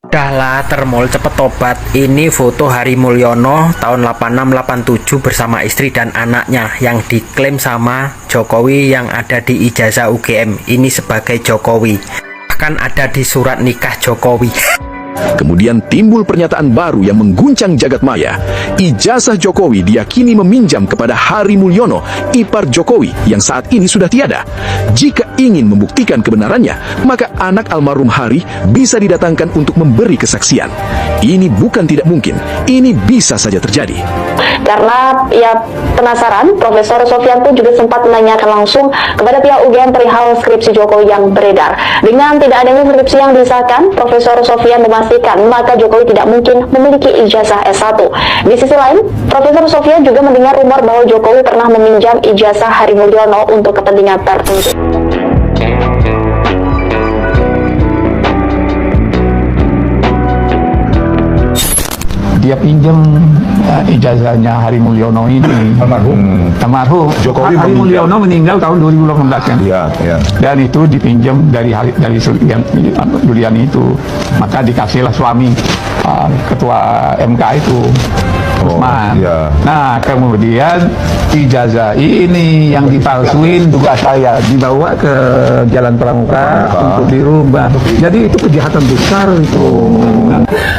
Udahlah termol cepet tobat. Ini foto Hari Mulyono tahun 86-87 bersama istri dan anaknya yang diklaim sama Jokowi yang ada di ijazah UGM. Ini sebagai Jokowi. Bahkan ada di surat nikah Jokowi. Kemudian timbul pernyataan baru yang mengguncang jagat maya. Ijazah Jokowi diyakini meminjam kepada Hari Mulyono, ipar Jokowi yang saat ini sudah tiada. Jika ingin membuktikan kebenarannya, maka anak almarhum Hari bisa didatangkan untuk memberi kesaksian. Ini bukan tidak mungkin, ini bisa saja terjadi. Karena ia penasaran, Profesor Sofian pun juga sempat menanyakan langsung kepada pihak UGM perihal skripsi Jokowi yang beredar. Dengan tidak adanya skripsi yang disahkan, Profesor Sofian memastikan maka Jokowi tidak mungkin memiliki ijazah S1. Di sisi lain, Profesor Sofian juga mendengar rumor bahwa Jokowi pernah meminjam ijazah Hari Mulyono untuk kepentingan tertentu. Dia pinjam ijazahnya Hari Mulyono ini. Almarhum. Jokowi Hari Mulyono meninggal tahun 2018 kan. Iya, iya. Dan itu dipinjam dari Juliani itu. Maka dikasihlah suami ketua MK itu. Usman. Iya. Nah, kemudian ijazah ini yang dipalsuin juga saya dibawa ke Jalan Pramuka untuk dirubah. Jadi itu kejahatan besar itu.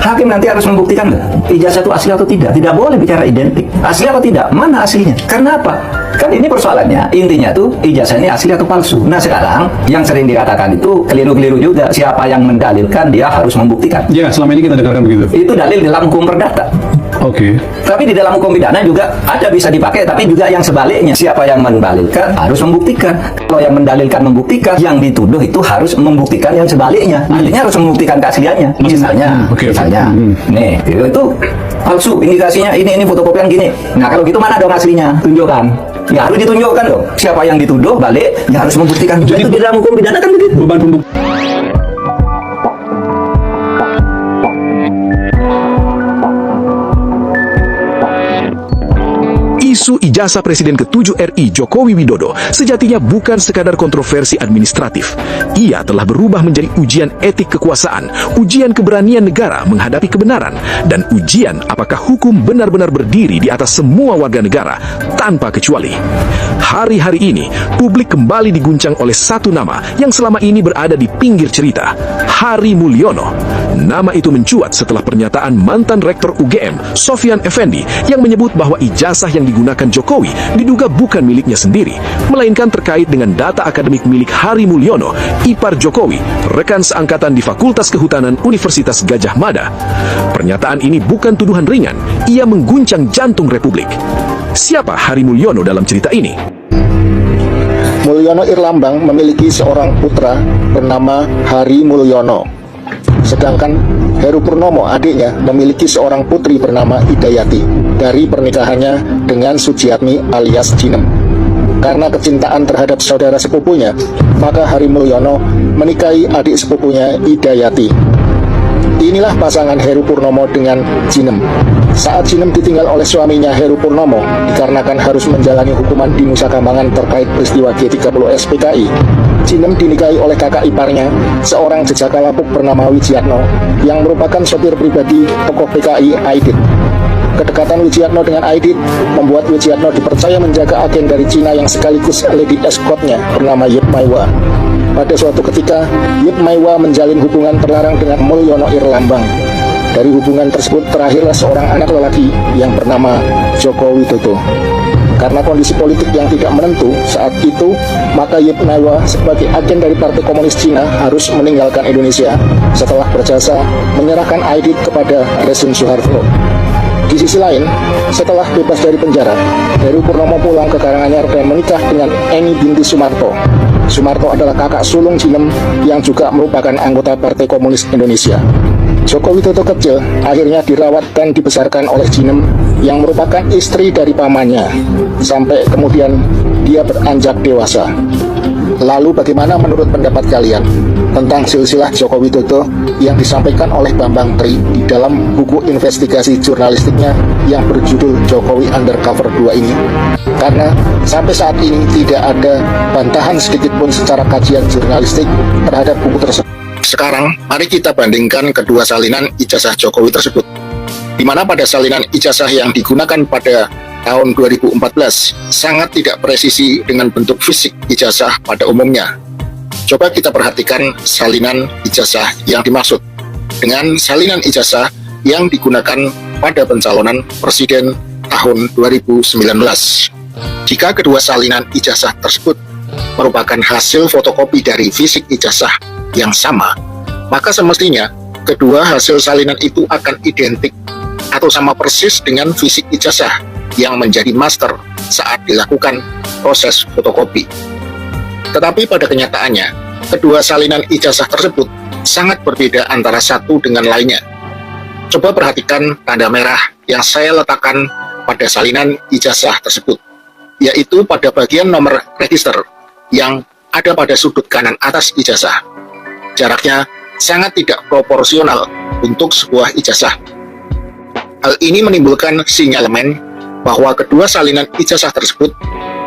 Hakim nanti harus membuktikan ijazah itu asli atau tidak. Tidak boleh bicara identik. Asli atau tidak? Mana aslinya? Karena apa? Kan ini persoalannya. Intinya tuh ijazah ini asli atau palsu. Nah sekarang yang sering dikatakan itu keliru-keliru juga. Siapa yang mendalilkan dia harus membuktikan. Ya, selama ini kita dengarkan begitu. Itu dalil dalam hukum perdata. Oke. Tapi di dalam hukum pidana juga ada bisa dipakai, tapi juga yang sebaliknya. Siapa yang mendalilkan harus membuktikan. Kalau yang mendalilkan membuktikan, yang dituduh itu harus membuktikan yang sebaliknya. Artinya harus membuktikan keasliannya. Misalnya, nih itu palsu, indikasinya ini fotokopian gini. Nah kalau gitu mana dong aslinya? Tunjukkan. Ya harus ditunjukkan dong. Siapa yang dituduh balik, ya harus membuktikan. Jadi itu di dalam hukum pidana kan begitu. Beban pembuktian. Isu ijazah Presiden ke-7 RI Jokowi Widodo sejatinya bukan sekadar kontroversi administratif. Ia telah berubah menjadi ujian etik kekuasaan, ujian keberanian negara menghadapi kebenaran, dan ujian apakah hukum benar-benar berdiri di atas semua warga negara tanpa kecuali. Hari-hari ini, publik kembali diguncang oleh satu nama yang selama ini berada di pinggir cerita, Hari Mulyono. Nama itu mencuat setelah pernyataan mantan Rektor UGM, Sofian Effendi, yang menyebut bahwa ijazah yang digunakan Jokowi diduga bukan miliknya sendiri, melainkan terkait dengan data akademik milik Hari Mulyono, ipar Jokowi, rekan seangkatan di Fakultas Kehutanan Universitas Gadjah Mada. Pernyataan ini bukan tuduhan ringan, ia mengguncang jantung Republik. Siapa Hari Mulyono dalam cerita ini? Mulyono Irlambang memiliki seorang putra bernama Hari Mulyono. Sedangkan Heru Purnomo, adiknya, memiliki seorang putri bernama Hidayati dari pernikahannya dengan Sujiatmi alias Jinem. Karena kecintaan terhadap saudara sepupunya, maka Hari Mulyono menikahi adik sepupunya Hidayati. Inilah pasangan Heru Purnomo dengan Jinem. Saat Jinem ditinggal oleh suaminya Heru Purnomo dikarenakan harus menjalani hukuman di Nusa Kambangan terkait peristiwa G30 SPKI, Jinem dinikahi oleh kakak iparnya, seorang jejaka lapuk bernama Wijiatno, yang merupakan sopir pribadi tokoh PKI Aidit. Kedekatan Wijiatno dengan Aidit membuat Wijiatno dipercaya menjaga agen dari Cina yang sekaligus lady escortnya bernama Yip Maiwa. Pada suatu ketika, Yip Maiwa menjalin hubungan terlarang dengan Mulyono Irlambang. Dari hubungan tersebut terakhirlah seorang anak lelaki yang bernama Joko Widodo. Karena kondisi politik yang tidak menentu saat itu, maka Yip Maiwa sebagai agen dari Partai Komunis Cina harus meninggalkan Indonesia setelah berjasa menyerahkan Aidit kepada rezim Soeharto. Di sisi lain, setelah bebas dari penjara, Heru Purnomo pulang ke Karanganyar dan menikah dengan Eni binti Sumarto. Sumarto adalah kakak sulung Jinem yang juga merupakan anggota Partai Komunis Indonesia. Joko Widodo kecil akhirnya dirawat dan dibesarkan oleh Jinem yang merupakan istri dari pamannya, sampai kemudian dia beranjak dewasa. Lalu bagaimana menurut pendapat kalian tentang silsilah Joko Widodo yang disampaikan oleh Bambang Tri di dalam buku investigasi jurnalistiknya yang berjudul Jokowi Undercover 2 ini? Karena sampai saat ini tidak ada bantahan sedikit pun secara kajian jurnalistik terhadap buku tersebut. Sekarang, mari kita bandingkan kedua salinan ijazah Jokowi tersebut, di mana pada salinan ijazah yang digunakan pada tahun 2014 sangat tidak presisi dengan bentuk fisik ijazah pada umumnya. Coba kita perhatikan salinan ijazah yang dimaksud dengan salinan ijazah yang digunakan pada pencalonan presiden tahun 2019. Jika kedua salinan ijazah tersebut merupakan hasil fotokopi dari fisik ijazah yang sama, maka semestinya kedua hasil salinan itu akan identik atau sama persis dengan fisik ijazah yang menjadi master saat dilakukan proses fotokopi. Tetapi pada kenyataannya, kedua salinan ijazah tersebut sangat berbeda antara satu dengan lainnya. Coba perhatikan tanda merah yang saya letakkan pada salinan ijazah tersebut, yaitu pada bagian nomor register yang ada pada sudut kanan atas ijazah. Jaraknya sangat tidak proporsional untuk sebuah ijazah. Hal ini menimbulkan sinyalemen bahwa kedua salinan ijazah tersebut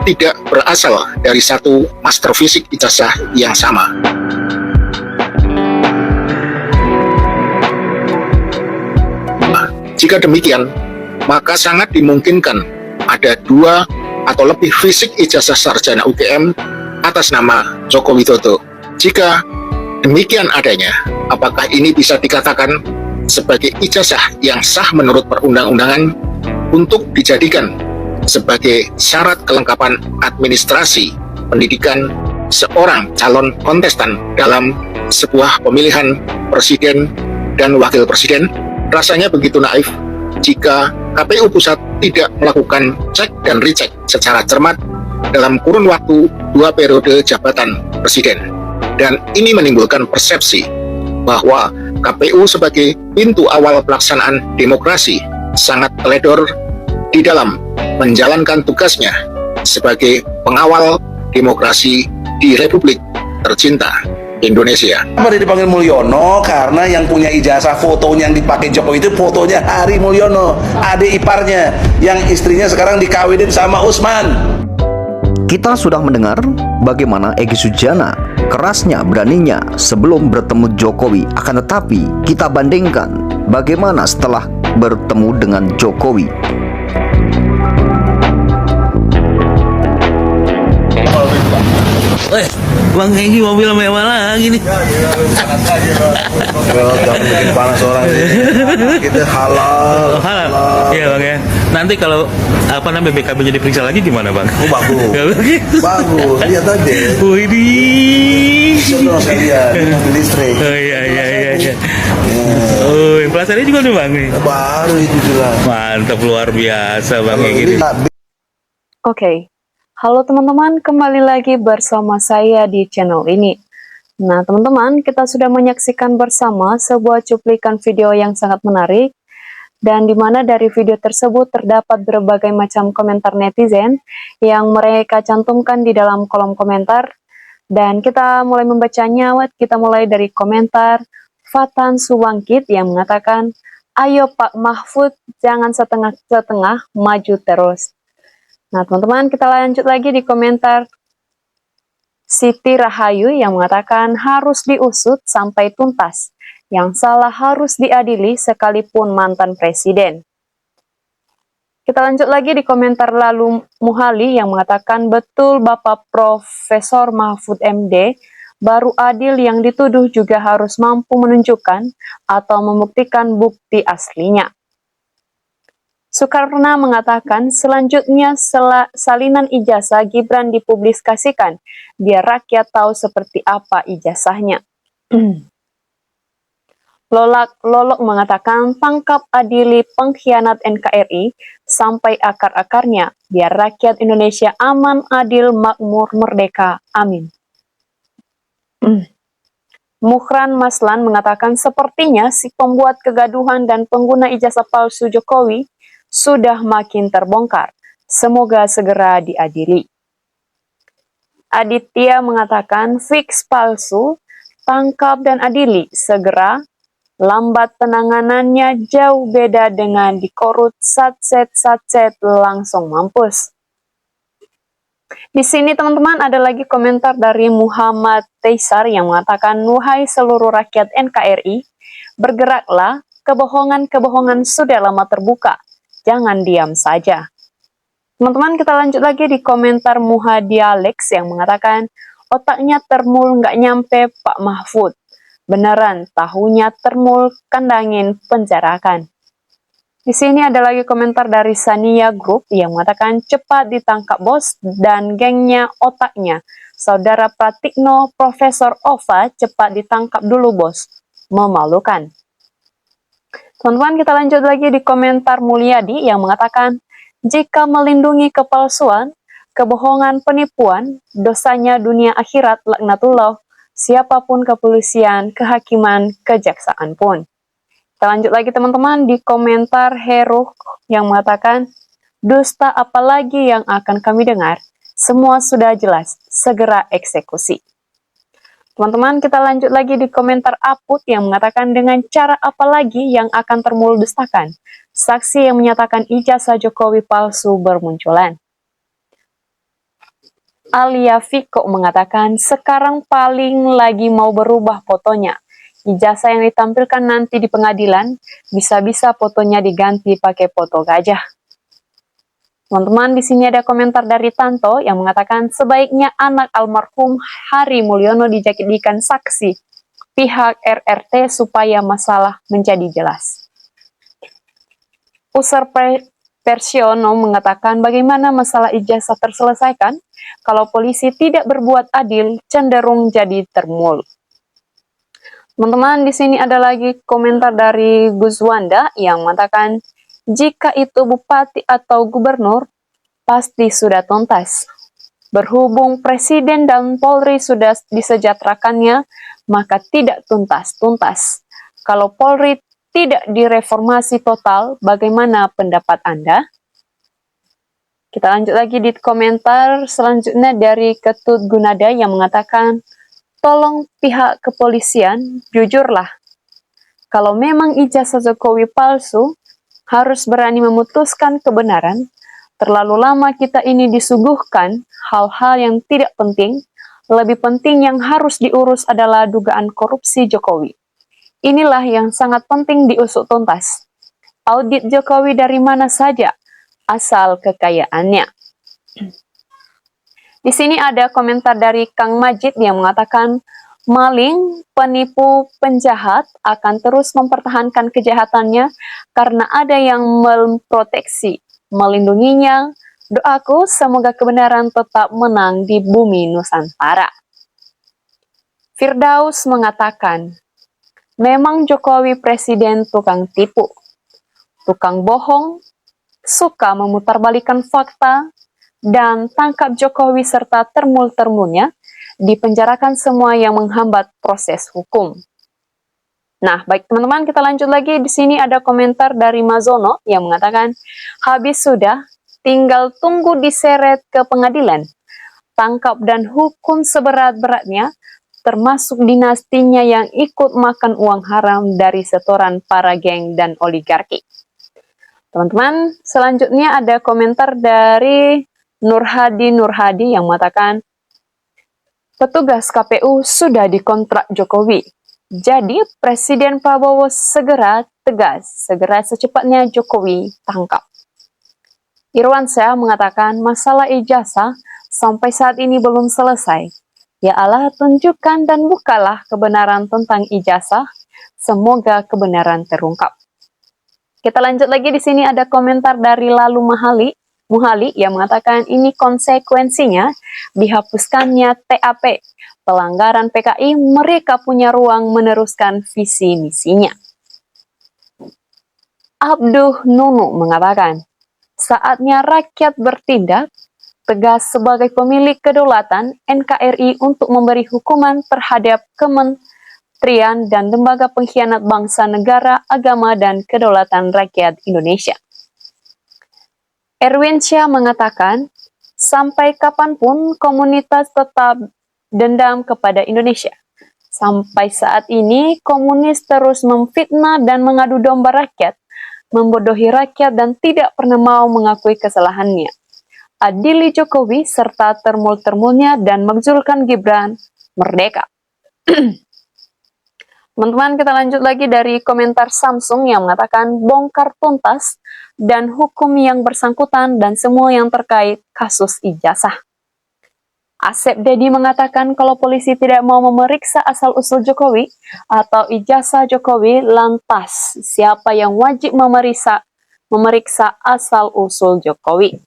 tidak berasal dari satu master fisik ijazah yang sama. Jika demikian, maka sangat dimungkinkan ada dua atau lebih fisik ijazah sarjana UGM atas nama Joko Widodo. Jika demikian adanya, apakah ini bisa dikatakan sebagai ijazah yang sah menurut perundang-undangan untuk dijadikan sebagai syarat kelengkapan administrasi pendidikan seorang calon kontestan dalam sebuah pemilihan presiden dan wakil presiden? Rasanya begitu naif jika KPU Pusat tidak melakukan cek dan recheck secara cermat dalam kurun waktu 2 periode jabatan presiden. Dan ini menimbulkan persepsi bahwa KPU sebagai pintu awal pelaksanaan demokrasi sangat teledor di dalam menjalankan tugasnya sebagai pengawal demokrasi di Republik tercinta Indonesia. Kenapa dia dipanggil Mulyono? Karena yang punya ijazah fotonya yang dipakai Jokowi itu fotonya Hari Mulyono, adik iparnya, yang istrinya sekarang dikawinin sama Usman. Kita sudah mendengar bagaimana Egy Sujana kerasnya beraninya sebelum bertemu Jokowi. Akan tetapi kita bandingkan bagaimana setelah bertemu dengan Jokowi. Bang Egy mobil mewah lagi nih. Jangan bikin panas orang ini. Kita halal. Halal. Iya bang ya. Nanti kalau BBKB jadi periksa lagi gimana bang? Oh, bagus. Bagus. Lihat aja. Widih. Contoh sekalian mobil listrik. Oh iya. Oh, inflasinya juga nih bang nih. Baru itu jelas. Mantap, luar biasa bang Egy. Oke. Halo teman-teman, kembali lagi bersama saya di channel ini. Nah teman-teman, kita sudah menyaksikan bersama sebuah cuplikan video yang sangat menarik, dan di mana dari video tersebut terdapat berbagai macam komentar netizen yang mereka cantumkan di dalam kolom komentar, dan kita mulai membacanya. Kita mulai dari komentar Fatan Subangkit yang mengatakan, "Ayo Pak Mahfud, jangan setengah-setengah, maju terus." Nah teman-teman, kita lanjut lagi di komentar Siti Rahayu yang mengatakan harus diusut sampai tuntas. Yang salah harus diadili sekalipun mantan presiden. Kita lanjut lagi di komentar Lalu Muhali yang mengatakan betul Bapak Profesor Mahfud MD, baru adil yang dituduh juga harus mampu menunjukkan atau membuktikan bukti aslinya. Soekarno mengatakan selanjutnya salinan ijazah Gibran dipublikasikan biar rakyat tahu seperti apa ijazahnya. Lolok mengatakan tangkap adili pengkhianat NKRI sampai akar-akarnya biar rakyat Indonesia aman, adil, makmur, merdeka. Amin. Mukhran Maslan mengatakan sepertinya si pembuat kegaduhan dan pengguna ijazah palsu Jokowi sudah makin terbongkar. Semoga segera diadili. Aditya mengatakan fix palsu, tangkap dan adili segera. Lambat penanganannya jauh beda dengan dikorut satset langsung mampus. Di sini teman-teman ada lagi komentar dari Muhammad Teisar yang mengatakan, wahai seluruh rakyat NKRI, bergeraklah, kebohongan-kebohongan sudah lama terbuka, jangan diam saja. Teman-teman, kita lanjut lagi di komentar Muhadi Alex yang mengatakan, otaknya termul nggak nyampe Pak Mahfud. Beneran, tahunya termul, kandangin, penjarakan. Di sini ada lagi komentar dari Sania Group yang mengatakan, cepat ditangkap bos dan gengnya otaknya. Saudara Pratikno, Profesor Ova, cepat ditangkap dulu bos. Memalukan. Teman-teman, kita lanjut lagi di komentar Mulyadi yang mengatakan, jika melindungi kepalsuan, kebohongan, penipuan, dosanya dunia akhirat laknatullah, siapapun kepolisian, kehakiman, kejaksaan pun. Kita lanjut lagi teman-teman di komentar Heruh yang mengatakan, dusta apalagi yang akan kami dengar, semua sudah jelas, segera eksekusi. Teman-teman, kita lanjut lagi di komentar Aput yang mengatakan, dengan cara apa lagi yang akan termuldustakan, saksi yang menyatakan ijazah Jokowi palsu bermunculan. Alia Viko mengatakan, sekarang paling lagi mau berubah fotonya. Ijazah yang ditampilkan nanti di pengadilan, bisa-bisa fotonya diganti pakai foto gajah. Teman-teman, di sini ada komentar dari Tanto yang mengatakan, sebaiknya anak almarhum Hari Mulyono dijadikan saksi pihak RRT supaya masalah menjadi jelas. User Persiono mengatakan, bagaimana masalah ijazah terselesaikan kalau polisi tidak berbuat adil, cenderung jadi termul. Teman-teman, di sini ada lagi komentar dari Guzwanda yang mengatakan, jika itu bupati atau gubernur, pasti sudah tuntas. Berhubung Presiden dan Polri sudah disejahterakannya, maka tidak tuntas-tuntas. Kalau Polri tidak direformasi total, bagaimana pendapat Anda? Kita lanjut lagi di komentar selanjutnya dari Ketut Gunada yang mengatakan, tolong pihak kepolisian, jujurlah. Kalau memang ijazah Jokowi palsu, harus berani memutuskan kebenaran. Terlalu lama kita ini disuguhkan hal-hal yang tidak penting. Lebih penting yang harus diurus adalah dugaan korupsi Jokowi. Inilah yang sangat penting diusut tuntas. Audit Jokowi dari mana saja, asal kekayaannya. Di sini ada komentar dari Kang Majid yang mengatakan, maling, penipu, penjahat akan terus mempertahankan kejahatannya karena ada yang memproteksi, melindunginya. Doaku semoga kebenaran tetap menang di bumi Nusantara. Firdaus mengatakan, memang Jokowi presiden tukang tipu, tukang bohong, suka memutarbalikkan fakta, dan tangkap Jokowi serta termul-termulnya, dipenjarakan semua yang menghambat proses hukum. Nah, baik teman-teman, kita lanjut lagi. Di sini ada komentar dari Mazono yang mengatakan, habis sudah, tinggal tunggu diseret ke pengadilan. Tangkap dan hukum seberat-beratnya, termasuk dinastinya yang ikut makan uang haram dari setoran para geng dan oligarki. Teman-teman, selanjutnya ada komentar dari Nurhadi yang mengatakan, petugas KPU sudah dikontrak Jokowi. Jadi Presiden Prabowo segera tegas, segera secepatnya Jokowi tangkap. Irwansyah mengatakan masalah ijazah sampai saat ini belum selesai. Ya Allah, tunjukkan dan bukalah kebenaran tentang ijazah. Semoga kebenaran terungkap. Kita lanjut lagi, di sini ada komentar dari Lalu Muhali yang mengatakan ini konsekuensinya dihapuskannya TAP. Pelanggaran PKI, mereka punya ruang meneruskan visi misinya. Abduh Nunu mengatakan, saatnya rakyat bertindak tegas sebagai pemilik kedaulatan NKRI untuk memberi hukuman terhadap kementerian dan lembaga pengkhianat bangsa, negara, agama, dan kedaulatan rakyat Indonesia. Erwin Syah mengatakan, sampai kapanpun komunitas tetap dendam kepada Indonesia. Sampai saat ini, komunis terus memfitnah dan mengadu domba rakyat, membodohi rakyat dan tidak pernah mau mengakui kesalahannya. adili Jokowi, serta termul-termulnya dan mengusulkan Gibran merdeka. Teman-teman, kita lanjut lagi dari komentar Samsung yang mengatakan bongkar tuntas dan hukum yang bersangkutan dan semua yang terkait kasus ijazah. Asep Dedi mengatakan kalau polisi tidak mau memeriksa asal-usul Jokowi atau ijazah Jokowi, lantas siapa yang wajib memeriksa asal-usul Jokowi?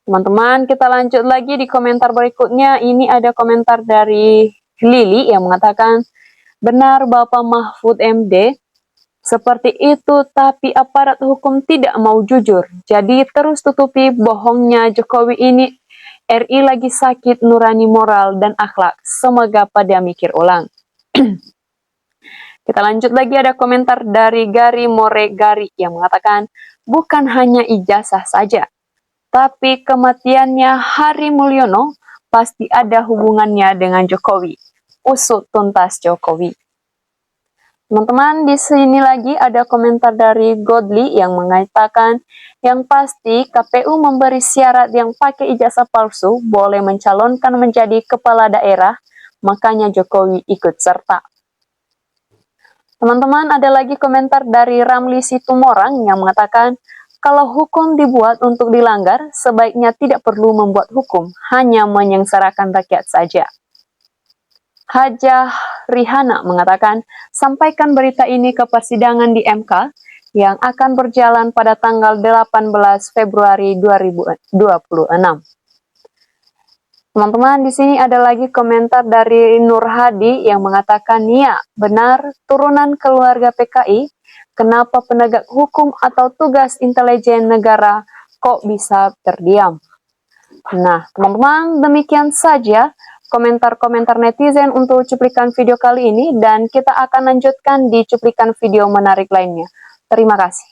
Teman-teman, kita lanjut lagi di komentar berikutnya. Ini ada komentar dari Lili yang mengatakan, benar Bapak Mahfud MD, seperti itu tapi aparat hukum tidak mau jujur. Jadi terus tutupi bohongnya Jokowi ini. RI lagi sakit nurani moral dan akhlak. Semoga pada mikir ulang. Kita lanjut lagi, ada komentar dari Gari Moregari yang mengatakan, bukan hanya ijazah saja, tapi kematiannya Hari Mulyono pasti ada hubungannya dengan Jokowi. Usut tuntas Jokowi. Teman-teman, di sini lagi ada komentar dari Godly yang mengatakan, yang pasti KPU memberi syarat yang pakai ijazah palsu boleh mencalonkan menjadi kepala daerah, makanya Jokowi ikut serta. Teman-teman, ada lagi komentar dari Ramli Situmorang yang mengatakan, kalau hukum dibuat untuk dilanggar, sebaiknya tidak perlu membuat hukum, hanya menyengsarakan rakyat saja. Hajah Rihana mengatakan, sampaikan berita ini ke persidangan di MK yang akan berjalan pada tanggal 18 Februari 2026. Teman-teman, di sini ada lagi komentar dari Nur Hadi yang mengatakan, ya, benar, turunan keluarga PKI, kenapa penegak hukum atau tugas intelijen negara kok bisa terdiam? Nah, teman-teman, demikian saja komentar-komentar netizen untuk cuplikan video kali ini, dan kita akan lanjutkan di cuplikan video menarik lainnya. Terima kasih.